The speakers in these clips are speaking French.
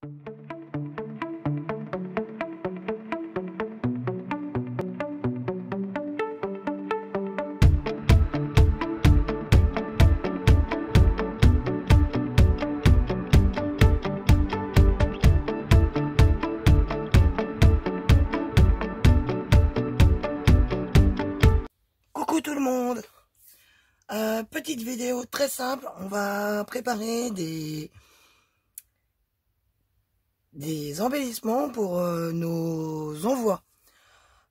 Coucou tout le monde. Petite vidéo très simple, on va préparer des embellissements pour nos envois.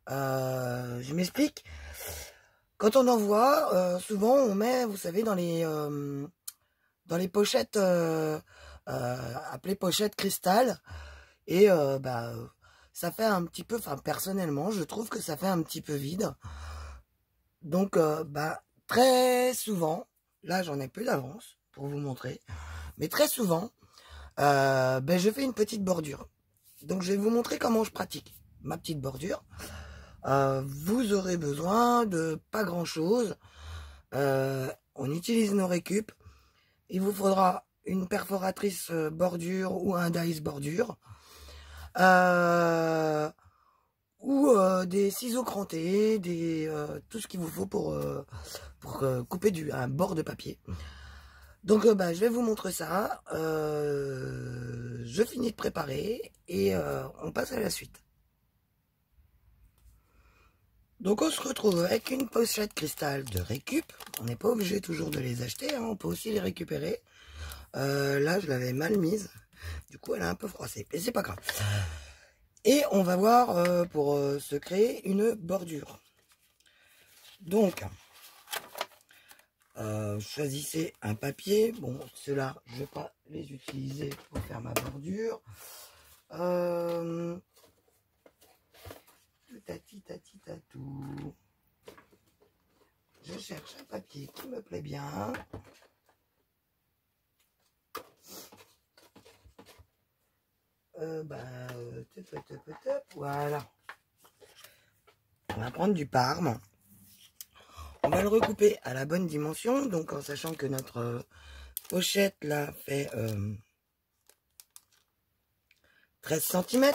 Je m'explique. Quand on envoie, souvent on met, vous savez, dans les pochettes appelées pochettes cristal, et ça fait un petit peu, enfin personnellement je trouve que ça fait un petit peu vide. Donc très souvent, là j'en ai plus d'avance pour vous montrer, mais très souvent je fais une petite bordure. Donc je vais vous montrer comment je pratique ma petite bordure. Vous aurez besoin de pas grand chose. On utilise nos récup. Il vous faudra une perforatrice bordure ou un dies bordure, ou des ciseaux crantés, tout ce qu'il vous faut pour couper un bord de papier. Donc je vais vous montrer ça. Je finis de préparer et on passe à la suite. Donc on se retrouve avec une pochette cristal de récup. On n'est pas obligé toujours de les acheter, hein, on peut aussi les récupérer. Là je l'avais mal mise, du coup elle est un peu froissée, mais c'est pas grave. Et on va voir pour se créer une bordure. Donc choisissez un papier. Bon, ceux-là je vais pas les utiliser pour faire ma bordure. Tout. Je cherche un papier qui me plaît bien. Voilà. On va prendre du Parme. On va le recouper à la bonne dimension, donc en sachant que notre pochette là fait 13 cm.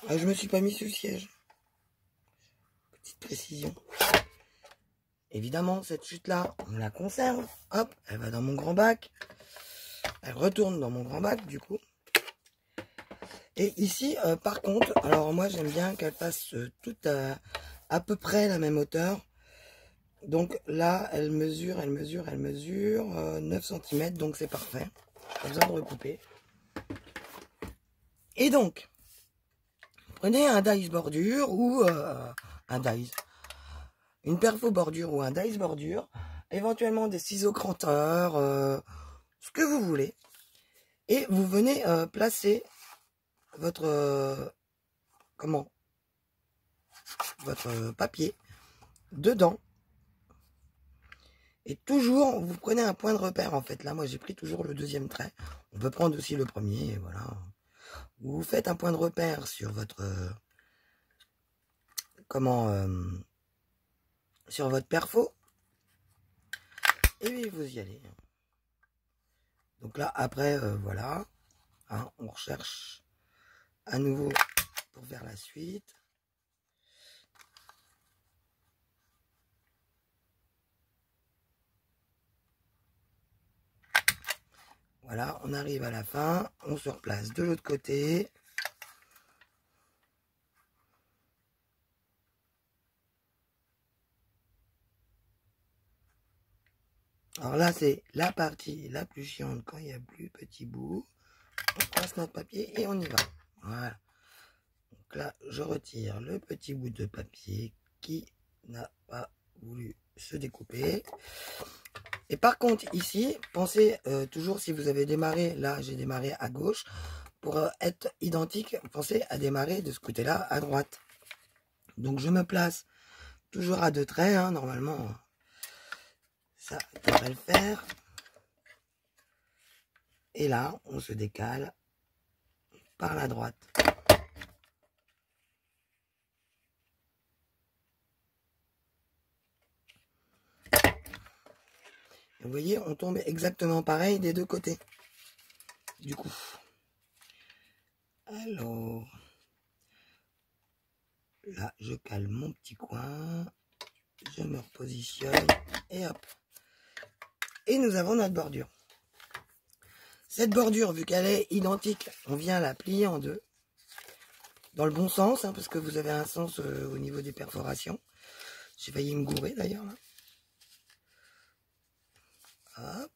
Je me suis pas mis sur le siège. Petite précision. Évidemment, cette chute-là, on la conserve. Hop, elle va dans mon grand bac. Elle retourne dans mon grand bac, du coup. Et ici, par contre, alors moi, j'aime bien qu'elle fasse toute à peu près la même hauteur. Donc là, elle mesure 9 cm, donc c'est parfait. Pas besoin de recouper. Et donc, prenez un dies bordure ou un dies. Une perfo bordure ou un dies bordure, éventuellement des ciseaux cranteurs, ce que vous voulez, et vous venez placer votre votre papier dedans, et toujours vous prenez un point de repère. En fait là moi j'ai pris toujours le deuxième trait, on peut prendre aussi le premier, voilà. Vous faites un point de repère sur votre sur votre perfo, et puis vous y allez. Donc là après voilà, hein, on recherche à nouveau pour faire la suite. Voilà, on arrive à la fin, on se replace de l'autre côté. Alors là, c'est la partie la plus chiante quand il y a plus petit bout. On passe notre papier et on y va. Voilà. Donc là, je retire le petit bout de papier qui n'a pas voulu se découper. Et par contre, ici, pensez toujours, si vous avez démarré, là, j'ai démarré à gauche. Pour être identique, pensez à démarrer de ce côté-là à droite. Donc je me place toujours à 2 traits, hein, normalement. Ça devrait le faire. Et là, on se décale par la droite. Vous voyez, on tombe exactement pareil des deux côtés. Du coup. Alors, là, je cale mon petit coin. Je me repositionne. Et hop. Et nous avons notre bordure. Cette bordure, vu qu'elle est identique, on vient la plier en deux. Dans le bon sens, hein, parce que vous avez un sens au niveau des perforations. J'ai failli me gourer d'ailleurs là. Hop.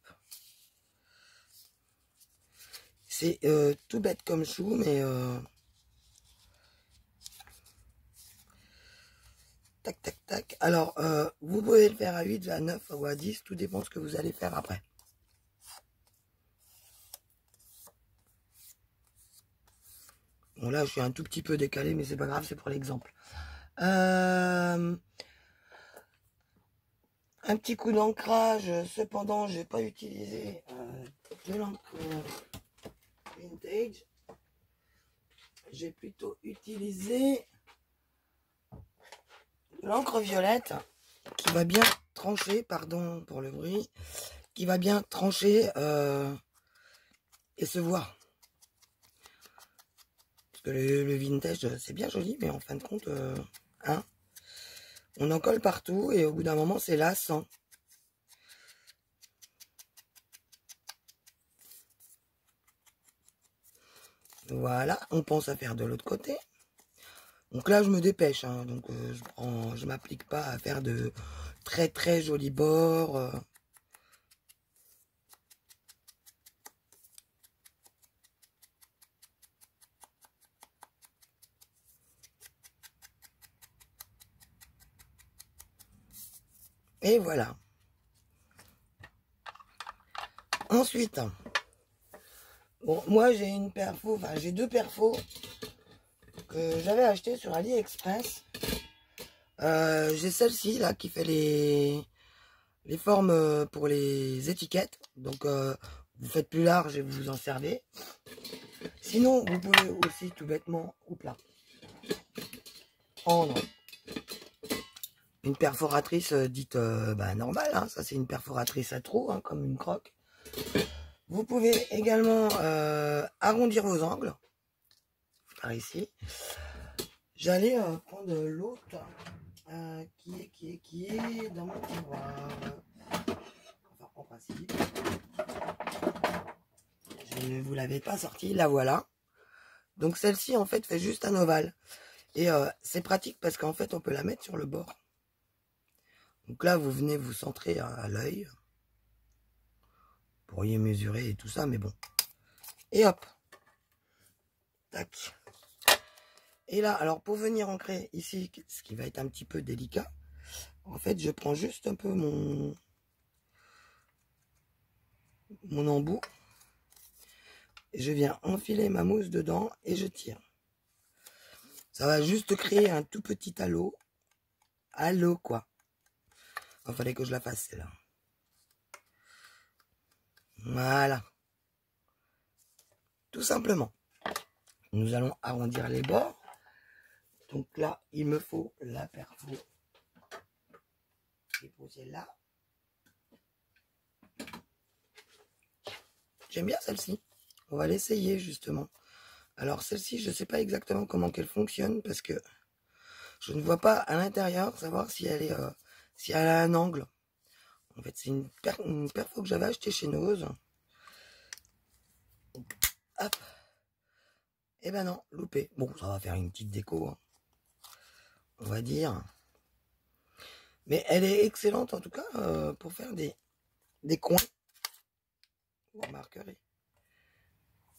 C'est tout bête comme chou, mais tac tac tac. Alors vous pouvez le faire à 8, à 9 ou à 10, tout dépend de ce que vous allez faire après. Bon là je suis un tout petit peu décalé, mais c'est pas grave, c'est pour l'exemple. Un petit coup d'ancrage, cependant je vais pas utiliser de l'encre vintage. J'ai plutôt utilisé l'encre violette qui va bien trancher, pardon pour le bruit, qui va bien trancher et se voir. Parce que le vintage c'est bien joli, mais en fin de compte, hein, on en colle partout et au bout d'un moment c'est lassant. Voilà, on pense à faire de l'autre côté. Donc là je me dépêche, hein, donc je m'applique pas à faire de très très jolis bords. Et voilà. Ensuite, bon, moi j'ai une perfo, enfin j'ai deux perfos que j'avais acheté sur AliExpress. J'ai celle-ci là qui fait les formes pour les étiquettes. Donc vous faites plus large et vous vous en servez. Sinon, vous pouvez aussi tout bêtement, là, prendre une perforatrice dite normale. Hein, ça c'est une perforatrice à trous, hein, comme une croque. Vous pouvez également arrondir vos angles. Par ici. J'allais prendre l'autre qui est dans mon tiroir. Enfin, en principe. Je ne vous l'avais pas sorti, la voilà. Donc celle-ci, en fait, fait juste un ovale. Et c'est pratique parce qu'en fait, on peut la mettre sur le bord. Donc là, vous venez vous centrer à l'œil. Vous pourriez mesurer et tout ça, mais bon. Et hop. Tac. Et là, alors pour venir ancrer ici, ce qui va être un petit peu délicat, en fait, je prends juste un peu mon embout. Et je viens enfiler ma mousse dedans et je tire. Ça va juste créer un tout petit halo. Halo quoi. Il fallait que je la fasse celle-là. Voilà. Tout simplement. Nous allons arrondir les bords. Donc là, il me faut la perfo. Et poser là. J'aime bien celle-ci. On va l'essayer justement. Alors celle-ci, je ne sais pas exactement comment qu'elle fonctionne parce que je ne vois pas à l'intérieur savoir si elle est, si elle a un angle. En fait, c'est une perfo que j'avais acheté chez Nose. Hop. Et ben non, loupé. Bon, ça va faire une petite déco, hein, on va dire. Mais elle est excellente en tout cas pour faire des coins. Vous remarquerez.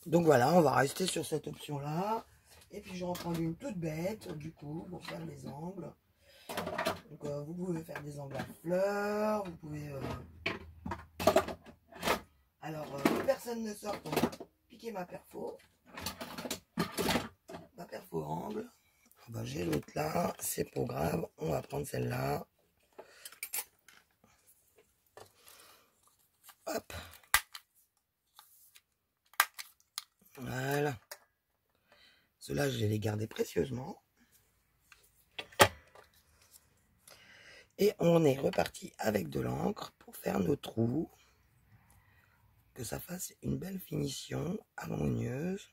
Donc voilà, on va rester sur cette option-là. Et puis je vais en prendre une toute bête, du coup, pour faire les angles. Donc vous pouvez faire des angles à fleurs, vous pouvez... Alors, personne ne sort, on va piquer ma perfo. Ma perfo angle. Ben, j'ai l'autre là, c'est pas grave, on va prendre celle-là. Hop. Voilà. Ceux-là, je vais les garder précieusement. Et on est reparti avec de l'encre pour faire nos trous, que ça fasse une belle finition harmonieuse.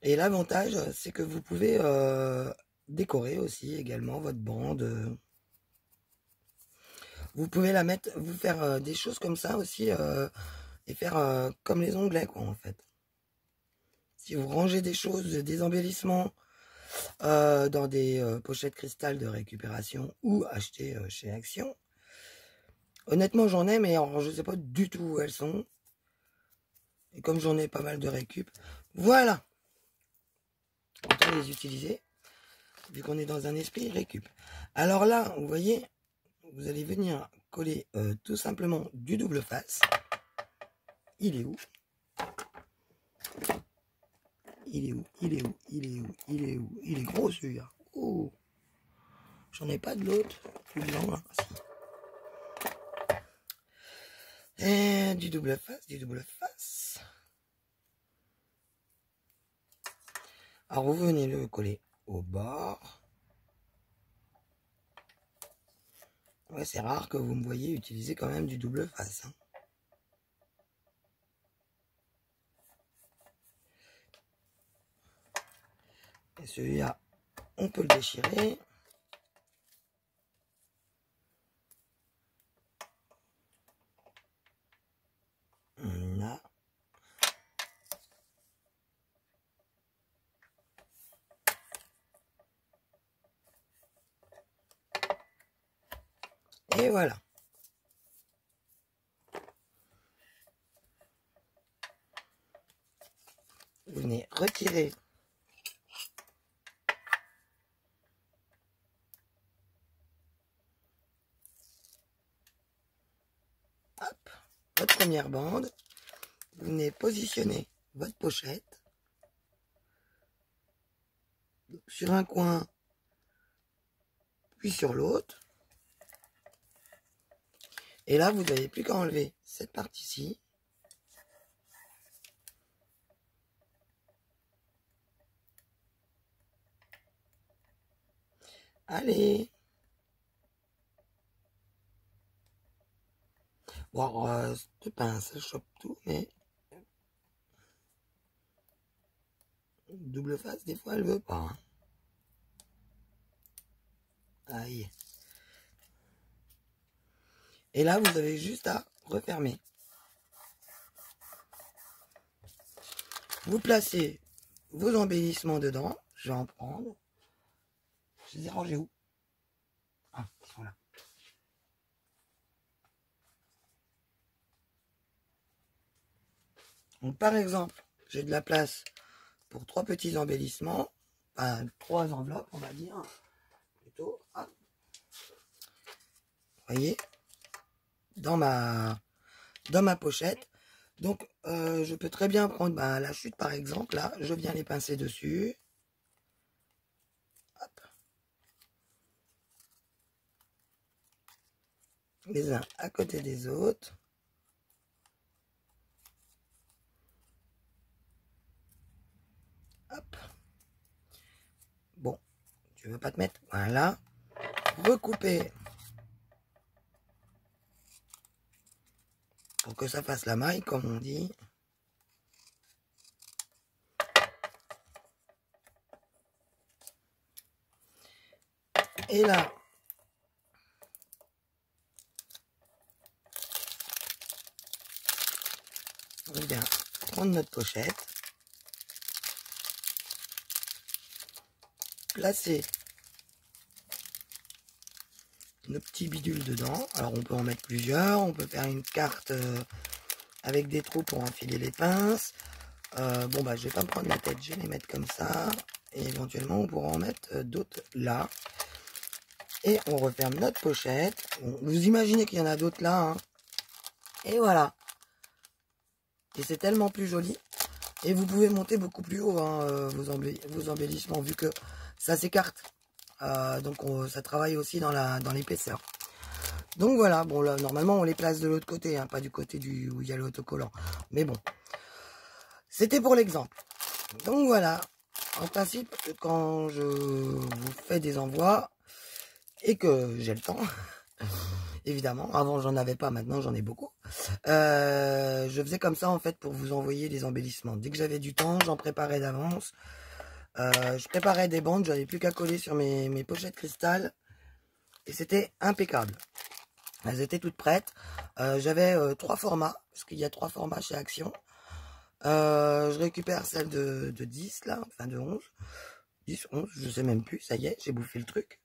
Et l'avantage, c'est que vous pouvez décorer aussi également votre bande. Vous pouvez la mettre, vous faire des choses comme ça aussi et faire comme les onglets, quoi, en fait. Si vous rangez des choses, des embellissements dans des pochettes cristal de récupération ou acheter chez Action. Honnêtement, j'en ai, mais alors, je sais pas du tout où elles sont. Et comme j'en ai pas mal de récup, voilà. Autant les utiliser, vu qu'on est dans un esprit récup. Alors là, vous voyez, vous allez venir coller tout simplement du double face. Il est où? Il est où? Il est où? Il est où? Il est où? Il est gros celui-là. Oh, j'en ai pas de l'autre. Plus blanc là. Et du double face, du double face. Alors vous venez le coller au bord. Ouais, c'est rare que vous me voyez utiliser quand même du double face. Hein. Et celui-là, on peut le déchirer. Là. Et voilà. Vous venez retirer hop, votre première bande. Vous venez positionner votre pochette sur un coin, puis sur l'autre. Et là, vous n'avez plus qu'à enlever cette partie-ci. Allez. Bon, cette pince, elle chope tout, mais double face, des fois, elle veut pas. Hein. Aïe. Et là, vous avez juste à refermer. Vous placez vos embellissements dedans. Je vais en prendre. Je les ai rangés où? Ah, ils sont là. Donc, par exemple, j'ai de la place pour 3 petits embellissements. Enfin, 3 enveloppes, on va dire. Plutôt. Ah. Vous voyez, dans ma pochette. Donc, je peux très bien prendre la chute, par exemple. Là, je viens les pincer dessus. Hop. Les uns à côté des autres. Hop. Bon, tu veux pas te mettre? Voilà. Recouper. Pour que ça fasse la maille, comme on dit. Et là, on vient prendre notre pochette, placer nos petits bidules dedans. Alors on peut en mettre plusieurs, on peut faire une carte avec des trous pour enfiler les pinces. Bon je vais pas me prendre la tête, je vais les mettre comme ça. Et éventuellement on pourra en mettre d'autres là. Et on referme notre pochette. Bon, vous imaginez qu'il y en a d'autres là. Hein. Et voilà. Et c'est tellement plus joli. Et vous pouvez monter beaucoup plus haut hein, vos embellissements vu que ça s'écarte. Donc ça travaille aussi dans l'épaisseur. Donc voilà, bon là normalement on les place de l'autre côté, hein, pas du côté où il y a l'autocollant. Mais bon, c'était pour l'exemple. Donc voilà, en principe quand je vous fais des envois et que j'ai le temps, évidemment. Avant, j'en avais pas, maintenant, j'en ai beaucoup. Je faisais comme ça, en fait, pour vous envoyer les embellissements. Dès que j'avais du temps, j'en préparais d'avance. Je préparais des bandes, j'avais plus qu'à coller sur mes pochettes cristal. Et c'était impeccable. Elles étaient toutes prêtes. J'avais 3 formats, parce qu'il y a 3 formats chez Action. Je récupère celle de 10, là, enfin de 11. 10, 11, je sais même plus, ça y est, j'ai bouffé le truc.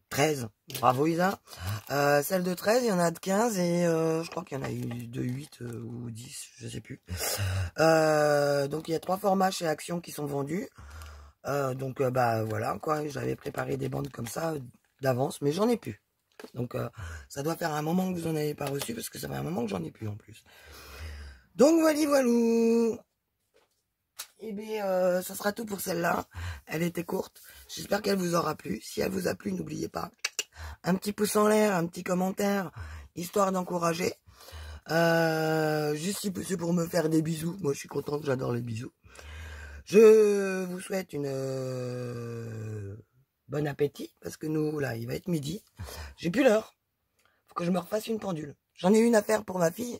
13, bravo Isa. Celle de 13, il y en a de 15 et je crois qu'il y en a eu de 8 ou 10, je sais plus. Donc il y a 3 formats chez Action qui sont vendus. Donc bah voilà quoi, j'avais préparé des bandes comme ça d'avance, mais j'en ai plus. Donc ça doit faire un moment que vous en avez pas reçu parce que ça fait un moment que j'en ai plus en plus. Donc voilou. Et bien ça sera tout pour celle-là. Elle était courte. J'espère qu'elle vous aura plu. Si elle vous a plu, n'oubliez pas un petit pouce en l'air, un petit commentaire, histoire d'encourager. Juste si c'est pour me faire des bisous. Moi je suis content, j'adore les bisous. Je vous souhaite une bon appétit, parce que nous, là, il va être midi. J'ai plus l'heure. Faut que je me refasse une pendule. J'en ai une à faire pour ma fille.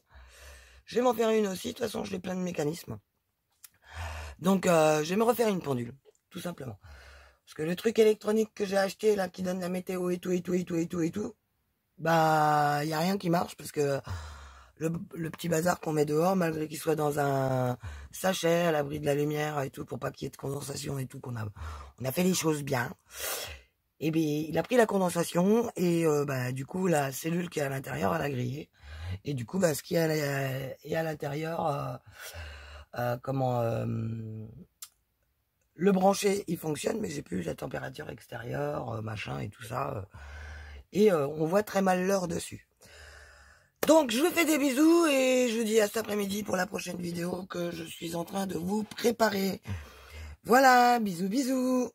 Je vais m'en faire une aussi. De toute façon, je l'ai plein de mécanismes. Donc, je vais me refaire une pendule, tout simplement. Parce que le truc électronique que j'ai acheté, là, qui donne la météo et tout, bah, il n'y a rien qui marche, parce que le petit bazar qu'on met dehors, malgré qu'il soit dans un sachet à l'abri de la lumière et tout, pour pas qu'il y ait de condensation et tout, on a fait les choses bien. Et bien, il a pris la condensation et bah, du coup, la cellule qui est à l'intérieur, elle a grillé. Et du coup, bah, ce qui est à l'intérieur, le brancher, il fonctionne, mais j'ai plus la température extérieure, machin et tout ça. Et on voit très mal l'heure dessus. Donc, je vous fais des bisous et je vous dis à cet après-midi pour la prochaine vidéo que je suis en train de vous préparer. Voilà, bisous, bisous.